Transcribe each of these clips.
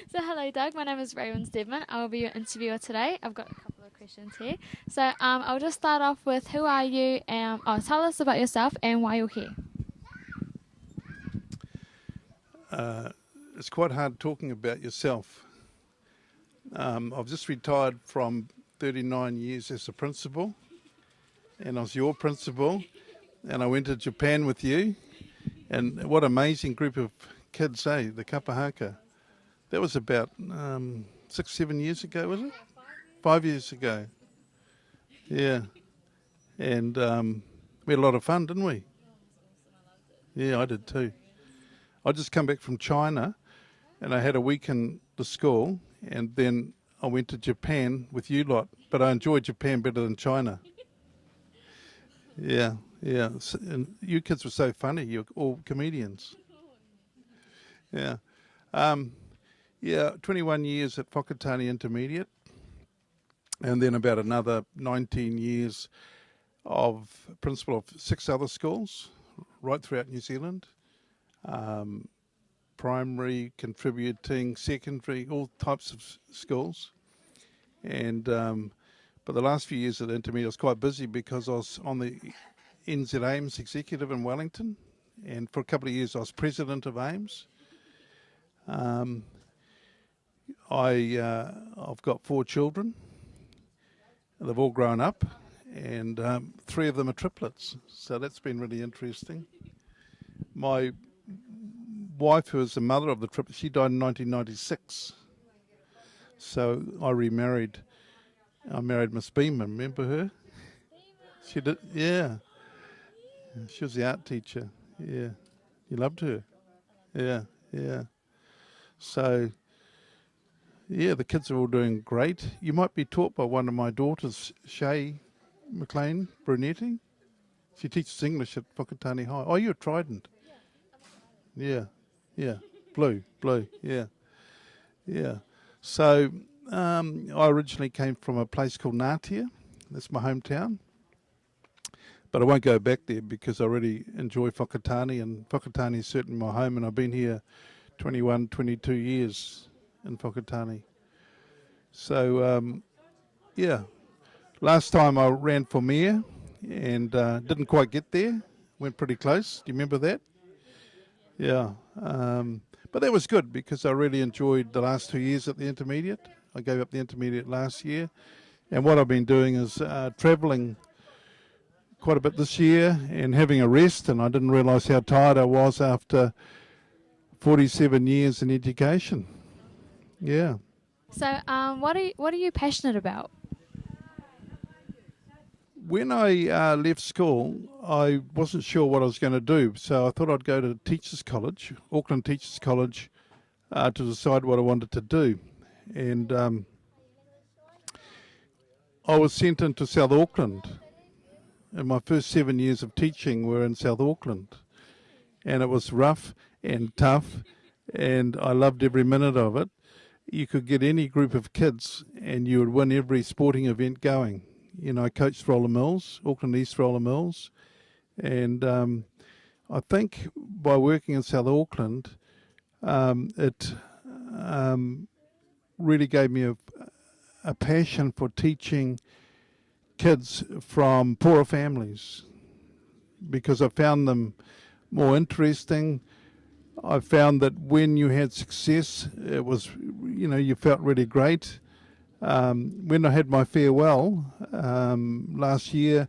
So hello Doug, my name is Raewyn Stedman. I will be your interviewer today. I've got a couple of questions here. So I'll just start off with who are you and tell us about yourself and why you're here. It's quite hard talking about yourself. I've just retired from 39 years as a principal, and I was your principal, and I went to Japan with you, and what an amazing group of kids, the Kapahaka. That was about 6-7 years ago, was it? 5 years ago. Yeah. And we had a lot of fun, didn't we? Yeah, I did too. I just come back from China, and I had a week in the school, and then I went to Japan with you lot. But I enjoyed Japan better than China. Yeah, yeah. And you kids were so funny. You're all comedians. Yeah. Yeah, 21 years at Whakatane Intermediate, and then about another 19 years of principal of 6 other schools right throughout New Zealand. Primary, contributing, secondary, all types of schools. And but the last few years at Intermediate I was quite busy because I was on the NZ AIMS executive in Wellington, and for a couple of years I was president of AIMS. I've got 4 children. They've all grown up, and 3 of them are triplets. So that's been really interesting. My wife, who is the mother of the triplets, she died in 1996. So I remarried. I married Miss Beeman. Remember her? She did. Yeah. She was the art teacher. Yeah. You loved her. Yeah. Yeah. So. Yeah, the kids are all doing great. You might be taught by one of my daughters, McLean, Brunetti. She teaches English at Whakatane High. Oh, you're Trident. Yeah, yeah. Blue, yeah. Yeah. So I originally came from a place called Ngatia. That's my hometown. But I won't go back there because I really enjoy Whakatane, and Whakatane is certainly my home, and I've been here 21, 22 years in Whakatane. So, yeah, last time I ran for mayor and didn't quite get there, went pretty close. Do you remember that? Yeah, but that was good because I really enjoyed the last 2 years at the intermediate. I gave up the intermediate last year, and what I've been doing is travelling quite a bit this year and having a rest, and I didn't realise how tired I was after 47 years in education. Yeah. So what are you passionate about? When I left school, I wasn't sure what I was going to do, so I thought I'd go to Teachers College, Auckland Teachers College, to decide what I wanted to do. And I was sent into South Auckland, and my first 7 years of teaching were in South Auckland. And it was rough and tough, and I loved every minute of it. You could get any group of kids and you would win every sporting event going. You know, I coached Roller Mills, Auckland East Roller Mills, and I think by working in South Auckland, it really gave me a passion for teaching kids from poorer families because I found them more interesting. I found that when you had success, it was, you felt really great. When I had my farewell last year,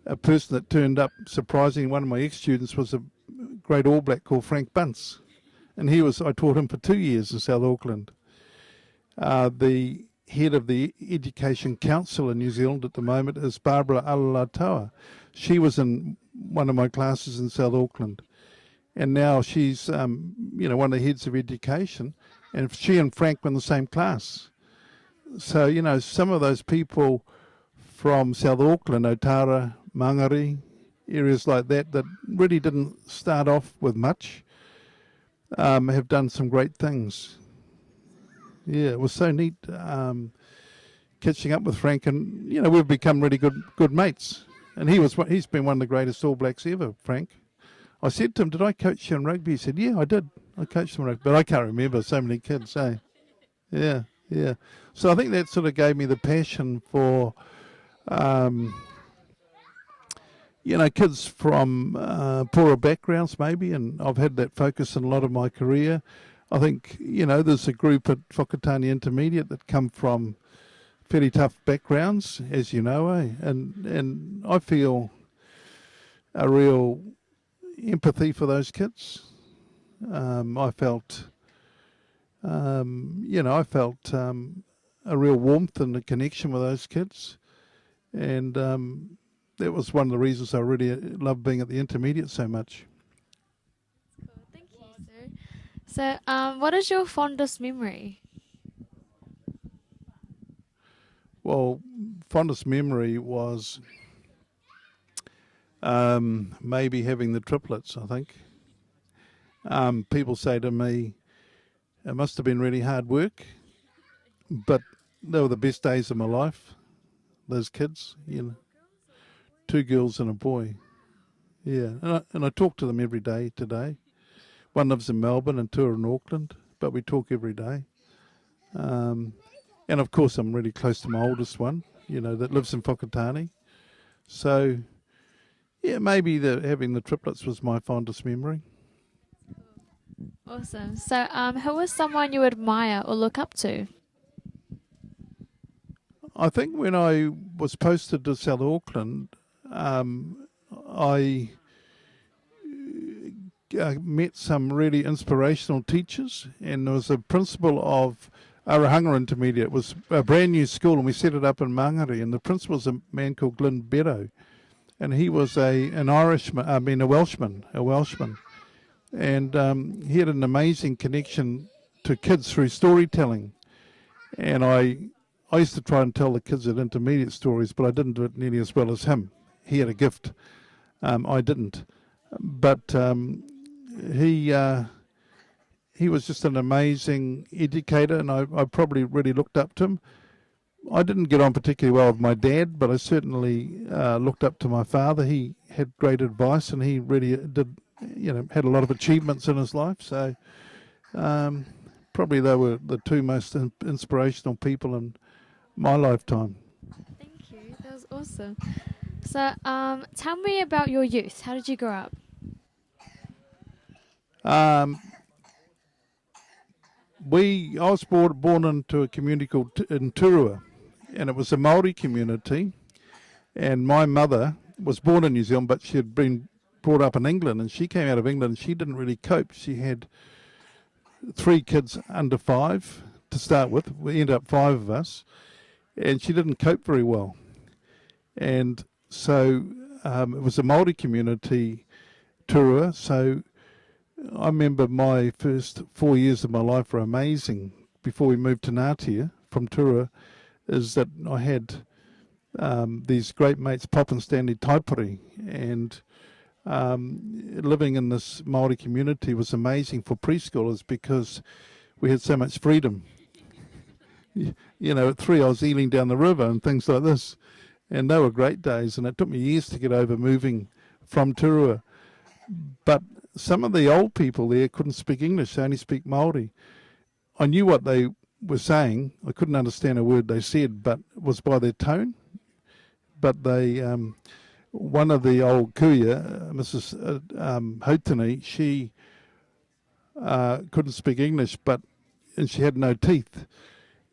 a person that turned up, surprisingly, one of my ex-students was a great All Black called Frank Bunce. And I taught him for 2 years in South Auckland. The head of the Education Council in New Zealand at the moment is Barbara Alalatoa. She was in one of my classes in South Auckland. And now she's, one of the heads of education, and she and Frank were in the same class. So, some of those people from South Auckland, Otara, Mangere, areas like that really didn't start off with much, have done some great things. Yeah, it was so neat catching up with Frank, and, we've become really good mates. And he's been one of the greatest All Blacks ever, Frank. I said to him, did I coach you in rugby? He said, yeah, I did. I coached them rugby, but I can't remember so many kids, eh? Yeah, yeah. So I think that sort of gave me the passion for, um, kids from poorer backgrounds maybe, and I've had that focus in a lot of my career. I think, there's a group at Whakatane Intermediate that come from fairly tough backgrounds, as you know, eh? And I feel a real empathy for those kids. I felt, a real warmth and a connection with those kids. And that was one of the reasons I really loved being at the intermediate so much. Cool. Thank you, sir. So, what is your fondest memory? Well, fondest memory was maybe having the triplets, I think. People say to me, it must have been really hard work, but they were the best days of my life, those kids, 2 girls and a boy. Yeah, and I talk to them every day today. One lives in Melbourne and 2 are in Auckland, but we talk every day. And of course, I'm really close to my oldest one, that lives in Whakatane. So, yeah, maybe having the triplets was my fondest memory. Awesome. So, who is someone you admire or look up to? I think when I was posted to South Auckland, I met some really inspirational teachers, and there was a principal of Arahanga Intermediate. It was a brand new school, and we set it up in Mangere, and the principal was a man called Glyn Beddoe, and he was a Welshman, and he had an amazing connection to kids through storytelling, and I used to try and tell the kids at intermediate stories, but I didn't do it nearly as well as him. He had a gift. I didn't. But he was just an amazing educator, and I probably really looked up to him. I didn't get on particularly well with my dad, but I certainly looked up to my father. He had great advice, and he really did, had a lot of achievements in his life. So probably they were the 2 most inspirational people in my lifetime. Thank you. That was awesome. So, tell me about your youth. How did you grow up? I was born into a community called in Turua, and it was a Māori community. And my mother was born in New Zealand, but she had been brought up in England, and she came out of England and she didn't really cope. She had 3 kids under 5 to start with. We ended up 5 of us, and she didn't cope very well. And so it was a Māori community, Turua. So I remember my first 4 years of my life were amazing. Before we moved to Ngātia from Turua, is that I had these great mates, Pop and Stanley Taipori, and living in this Māori community was amazing for preschoolers because we had so much freedom. At 3 I was eeling down the river and things like this, and they were great days, and it took me years to get over moving from Turua. But some of the old people there couldn't speak English, they only speak Māori. I knew what they were saying. I couldn't understand a word they said, but it was by their tone. But they, one of the old kuia, Mrs. Hautini, she couldn't speak English, and she had no teeth.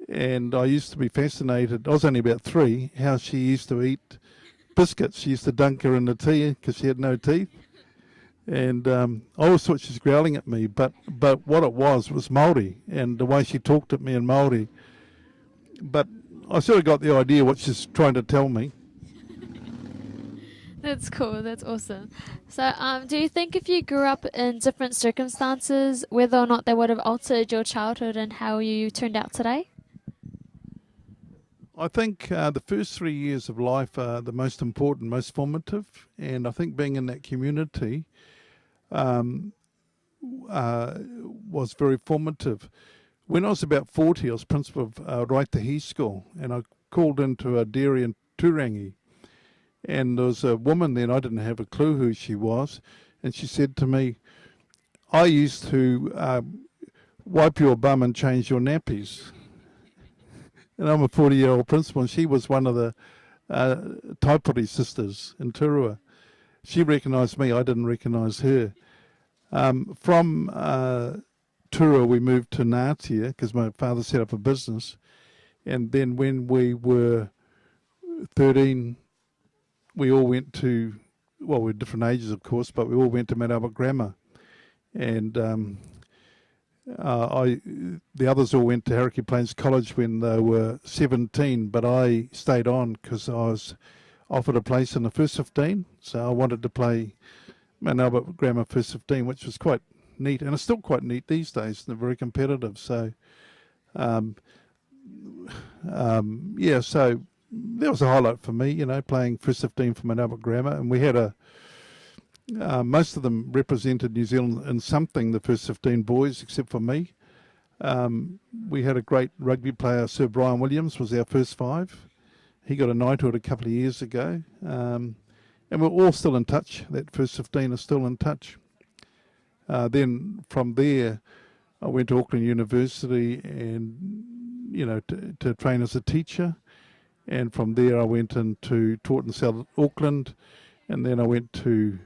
And I used to be fascinated, I was only about 3, how she used to eat biscuits. She used to dunk her in the tea because she had no teeth. And I always thought she was growling at me, but what it was Māori, and the way she talked at me in Māori. But I sort of got the idea what she's trying to tell me. That's cool. That's awesome. So, do you think if you grew up in different circumstances, whether or not they would have altered your childhood and how you turned out today? I think the first 3 years of life are the most important, most formative, and I think being in that community was very formative. When I was about 40, I was principal of Raitahi School, and I called into a dairy in Turangi, and there was a woman there, and I didn't have a clue who she was, and she said to me, I used to wipe your bum and change your nappies. And I'm a 40-year-old principal, and she was one of the Taipuri sisters in Turua. She recognised me, I didn't recognise her. From Turua, we moved to Ngatia because my father set up a business. And then when we were 13, we all went to, well, we're different ages, of course, but we all went to Mount Albert Grammar. And the others all went to Hauraki Plains College when they were 17, but I stayed on because I was offered a place in the first 15, so I wanted to play Mount Albert Grammar first 15, which was quite neat, and it's still quite neat these days. They're very competitive, so so that was a highlight for me, playing first 15 for Mount Albert Grammar, and we had most of them represented New Zealand in something, the first 15 boys, except for me. We had a great rugby player, Sir Brian Williams, was our first 5. He got a knighthood a couple of years ago. And we're all still in touch. That first 15 is still in touch. Then from there, I went to Auckland University and, to train as a teacher. And from there, I went taught in South Auckland. And then I went to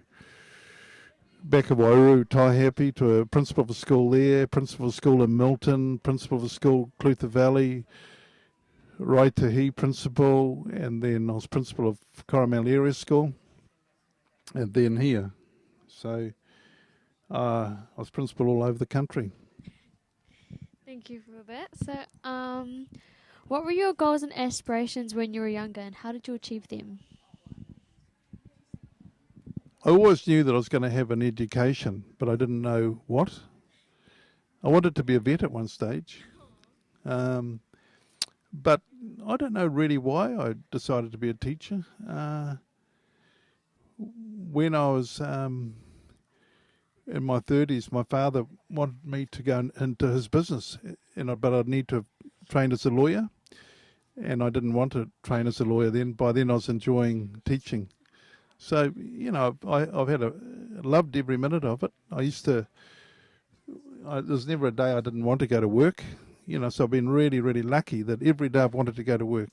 back of Wairau, Taihape, to a principal of a school there, principal of a school in Milton, principal of a school Clutha Valley, Raitahi principal, and then I was principal of Coromandel Area School, and then here. So I was principal all over the country. Thank you for that. So, what were your goals and aspirations when you were younger, and how did you achieve them? I always knew that I was going to have an education, but I didn't know what. I wanted to be a vet at one stage. But I don't know really why I decided to be a teacher. When I was in my 30s, my father wanted me to go into his business, but I'd need to have trained as a lawyer, and I didn't want to train as a lawyer then. By then I was enjoying teaching. So, I've loved every minute of it. There was never a day I didn't want to go to work. So I've been really, really lucky that every day I've wanted to go to work.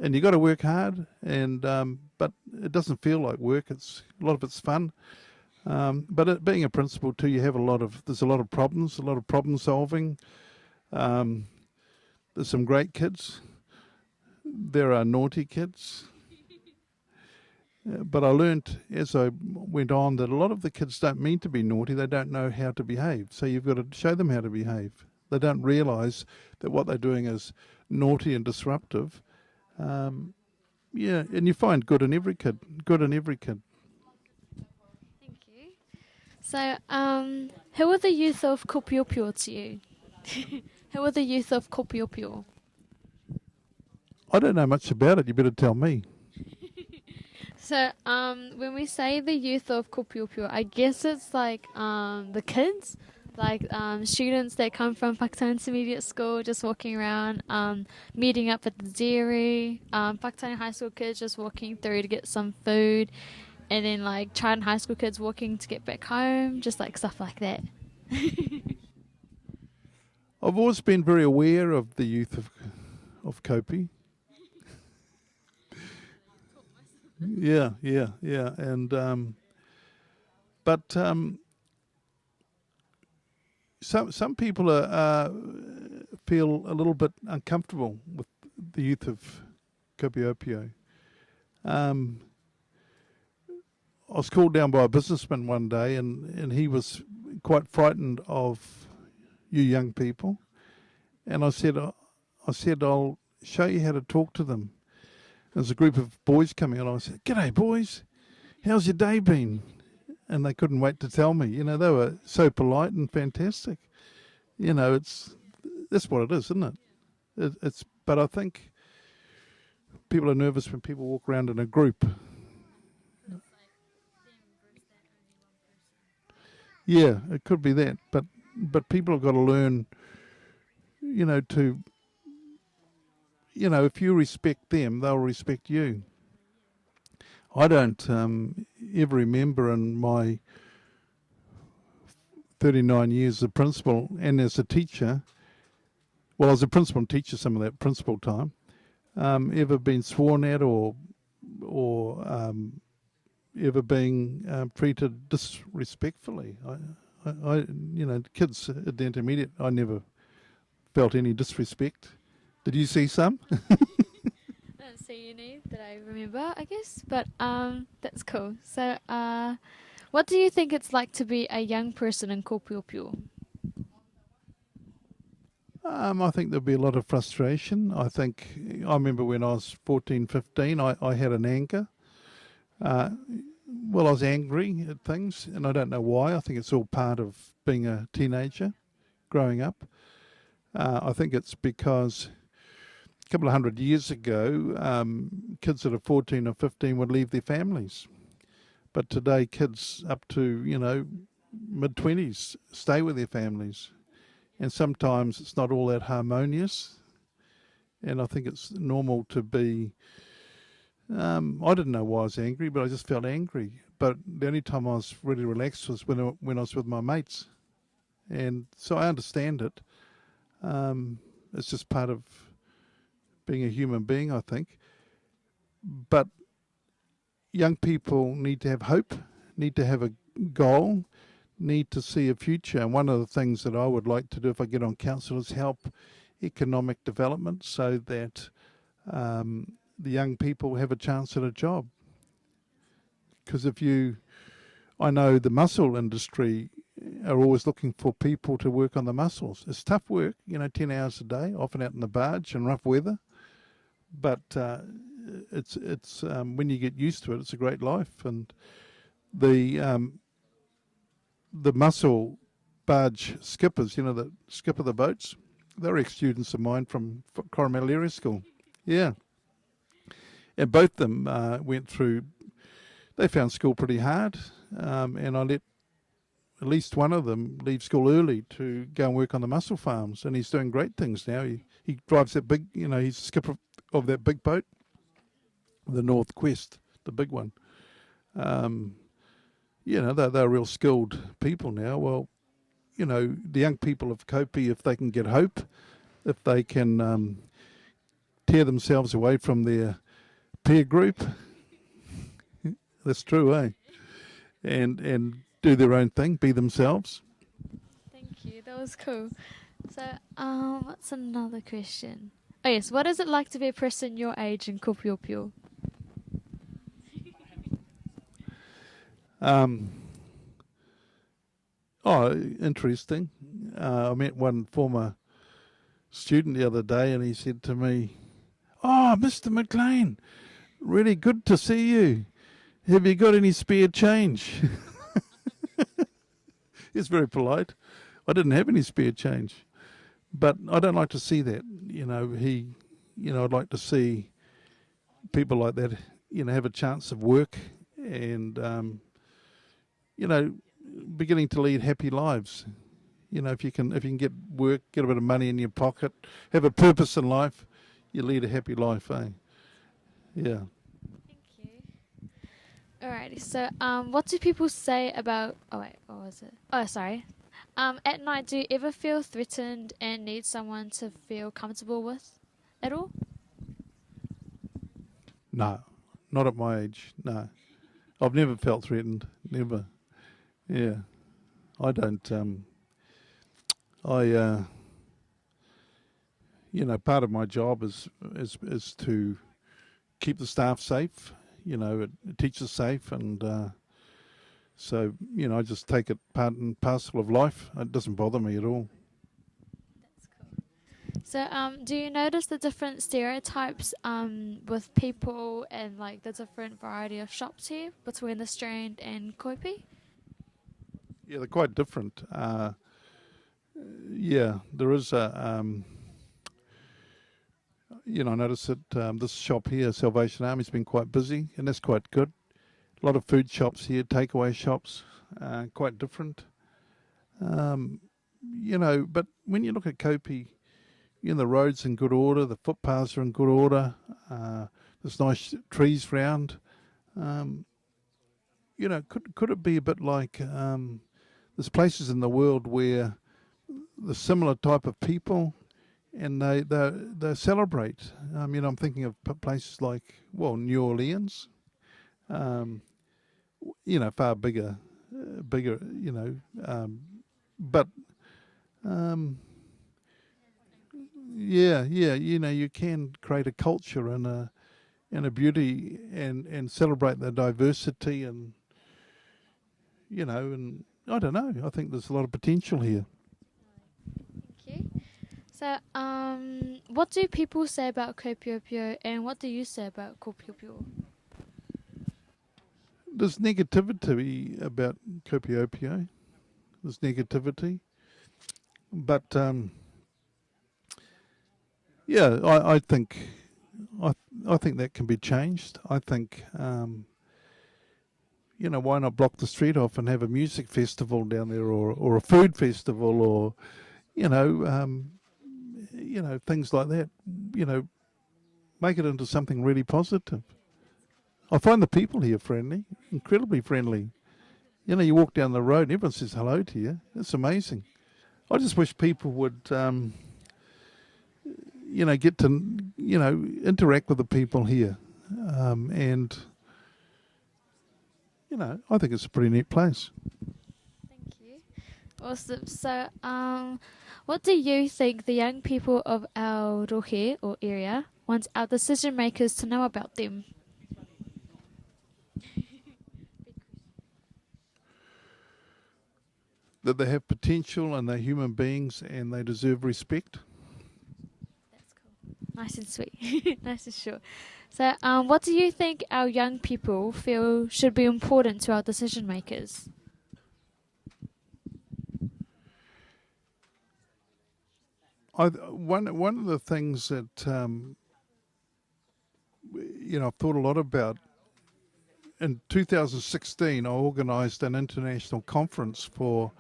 And you got to work hard, but it doesn't feel like work. A lot of it's fun. But being a principal too, there's a lot of problems, a lot of problem solving. There's some great kids. There are naughty kids. But I learnt as I went on that a lot of the kids don't mean to be naughty. They don't know how to behave. So you've got to show them how to behave. They don't realise that what they're doing is naughty and disruptive. And you find good in every kid. Thank you. So, who are the youth of Kopeopeo to you? Who are the youth of Kopeopeo? I don't know much about it. You better tell me. So, when we say the youth of Kopeopeo, I guess it's like the kids, like students that come from Whakatane Intermediate School, just walking around, meeting up at the dairy, Whakatane High School kids just walking through to get some food, and then like Trident High School kids walking to get back home, just like stuff like that. I've always been very aware of the youth of Kopi. Yeah, and but some people feel a little bit uncomfortable with the youth of Kopeopeo. I was called down by a businessman one day, and he was quite frightened of you young people, and I said I'll show you how to talk to them. There's a group of boys coming and I said, "G'day boys, how's your day been?" And they couldn't wait to tell me. They were so polite and fantastic. That's what it is, isn't it? But I think people are nervous when people walk around in a group. Yeah, it could be that, but people have got to learn, if you respect them, they'll respect you. I don't ever remember in my 39 years as a principal and as a teacher, well, as a principal and teacher, some of that principal time, ever been sworn at or ever being treated disrespectfully. Kids at the intermediate, I never felt any disrespect. Did you see some? I don't see any that I remember, I guess, but that's cool. So, what do you think it's like to be a young person in Kopeopeo? I think there'll be a lot of frustration. I remember when I was 14, 15, I had an anger. I was angry at things, and I don't know why. I think it's all part of being a teenager, growing up. I think it's because a couple of 100 years ago, kids that are 14 or 15 would leave their families. But today, kids up to, mid-20s stay with their families. And sometimes it's not all that harmonious. And I think it's normal to be... I didn't know why I was angry, but I just felt angry. But the only time I was really relaxed was when I was with my mates. And so I understand it. It's just part of being a human being, I think. But young people need to have hope, need to have a goal, need to see a future. And one of the things that I would like to do if I get on council is help economic development so that the young people have a chance at a job. Because I know the mussel industry are always looking for people to work on the mussels. It's tough work, 10 hours a day, often out in the barge in rough weather. But it's when you get used to it, it's a great life. And the mussel barge skippers, that skipper the boats, they're ex-students of mine from Coromandel Area School. Yeah. And both of them went through, they found school pretty hard, and I let at least one of them leave school early to go and work on the mussel farms, and he's doing great things now. He drives that big, he's a skipper of that big boat, the North Quest, the big one. They're real skilled people now. Well, the young people of Kopi, if they can get hope, if they can tear themselves away from their peer group, that's true, eh? And do their own thing, be themselves. Thank you. That was cool. So, what's another question? Oh yes, what is it like to be a person your age in Kopeopeo? Interesting. I met one former student the other day, and he said to me, "Oh, Mr. McLean, really good to see you. Have you got any spare change?" He's very polite. I didn't have any spare change, but I don't like to see that. I'd like to see people like that, have a chance of work and, beginning to lead happy lives. If you can get work, get a bit of money in your pocket, have a purpose in life, you lead a happy life, eh? Yeah. Thank you. Alrighty, so what do people say about... Oh wait, what was it? Oh, sorry. At night, do you ever feel threatened and need someone to feel comfortable with at all? No, not at my age, no. I've never felt threatened, never. Yeah. I don't, part of my job is to keep the staff safe, teachers safe, and so, I just take it part and parcel of life. It doesn't bother me at all. That's cool. So, do you notice the different stereotypes with people and like the different variety of shops here between the Strand and Koipi? Yeah, they're quite different. There is a, I notice that this shop here, Salvation Army, has been quite busy, and that's quite good. A lot of food shops here, takeaway shops, quite different. But when you look at Kopi, the road's in good order, the footpaths are in good order, there's nice trees round. Could it be a bit like there's places in the world where the similar type of people, and they celebrate. I'm thinking of places like, well, New Orleans, um, far bigger, but um, yeah, you can create a culture and a beauty and celebrate the diversity and I don't know. I think there's a lot of potential here. Thank you. So, what do people say about Kopeopeo, and what do you say about Kopeopeo? There's negativity about Kopeopeo. There's negativity, but yeah, I I think that can be changed. I think why not block the street off and have a music festival down there, or a food festival, or you know things like that. You know, make it into something really positive. I find the people here friendly, incredibly friendly. You walk down the road and everyone says hello to you. It's amazing. I just wish people would, get to, interact with the people here. And, I think it's a pretty neat place. Thank you. Awesome. So, what do you think the young people of our rohe or area want our decision makers to know about them? That they have potential and they're human beings and they deserve respect. That's cool. Nice and sweet. Nice and short. So, what do you think our young people feel should be important to our decision makers? One of the things that I've thought a lot about. In 2016, I organised an international conference for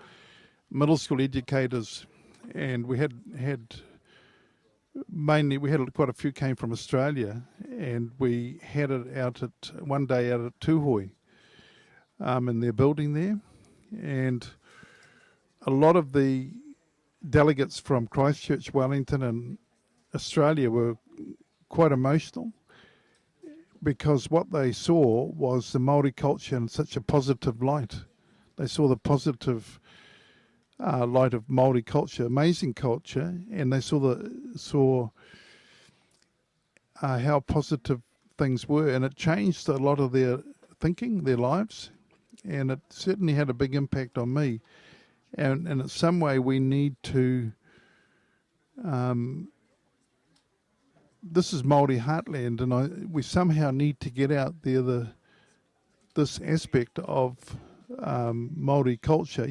middle school educators, and we had quite a few came from Australia, and we had it one day out at Tuhoi, in their building there, and a lot of the delegates from Christchurch, Wellington, and Australia were quite emotional, because what they saw was the Māori culture in such a positive light. They saw the positive light of Māori culture, amazing culture, and they saw how positive things were, and it changed a lot of their thinking, their lives, and it certainly had a big impact on me. And in some way, we need to. This is Māori heartland, and we somehow need to get out there this aspect of Māori culture.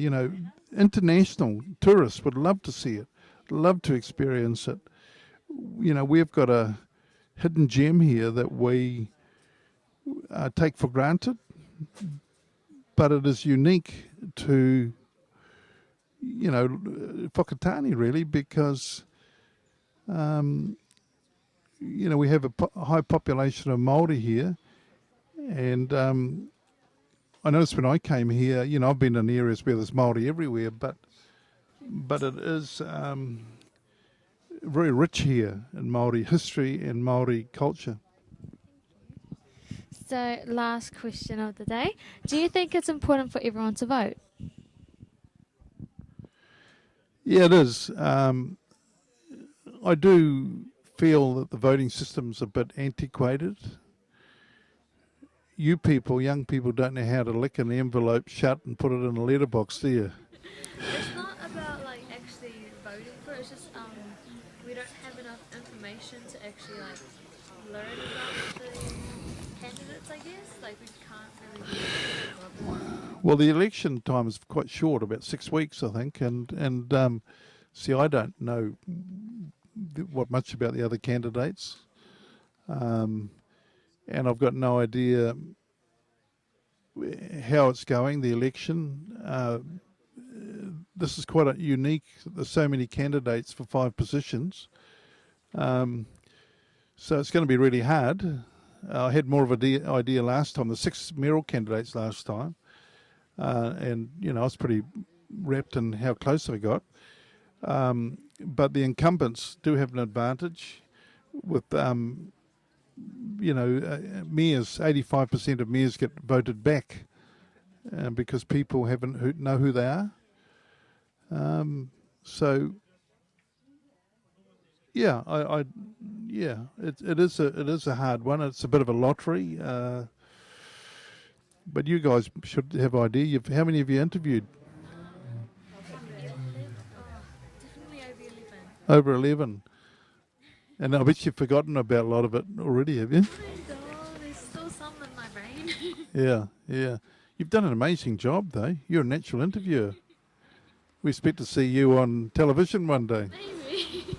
International tourists would love to see it, love to experience it. We've got a hidden gem here that we take for granted, but it is unique to Whakatane, really, because we have a high population of Māori here, and I noticed when I came here, I've been in areas where there's Māori everywhere, but it is very rich here in Māori history and Māori culture. So, last question of the day. Do you think it's important for everyone to vote? Yeah, it is. I do feel that the voting system's a bit antiquated. You people, young people, don't know how to lick an envelope shut and put it in a letterbox, do you? It's not about actually voting for it. It's just we don't have enough information to actually learn about the candidates. I guess we can't really. Well, the election time is quite short, about 6 weeks, I think, and see, I don't know what much about the other candidates, and I've got no idea how it's going, the election. This is quite unique. There's so many candidates for 5 positions, so it's going to be really hard. I had more of an idea last time. The 6 mayoral candidates last time, and I was pretty wrapped in how close I got. But the incumbents do have an advantage with, mayors. 85% of mayors get voted back because people haven't know who they are. So yeah, it is a hard one. It's a bit of a lottery. But you guys should have idea. How many have you interviewed? Definitely over 11. Over 11. And I bet you've forgotten about a lot of it already, have you? No, there's still some in my brain. Yeah. You've done an amazing job, though. You're a natural interviewer. We expect to see you on television one day. Maybe.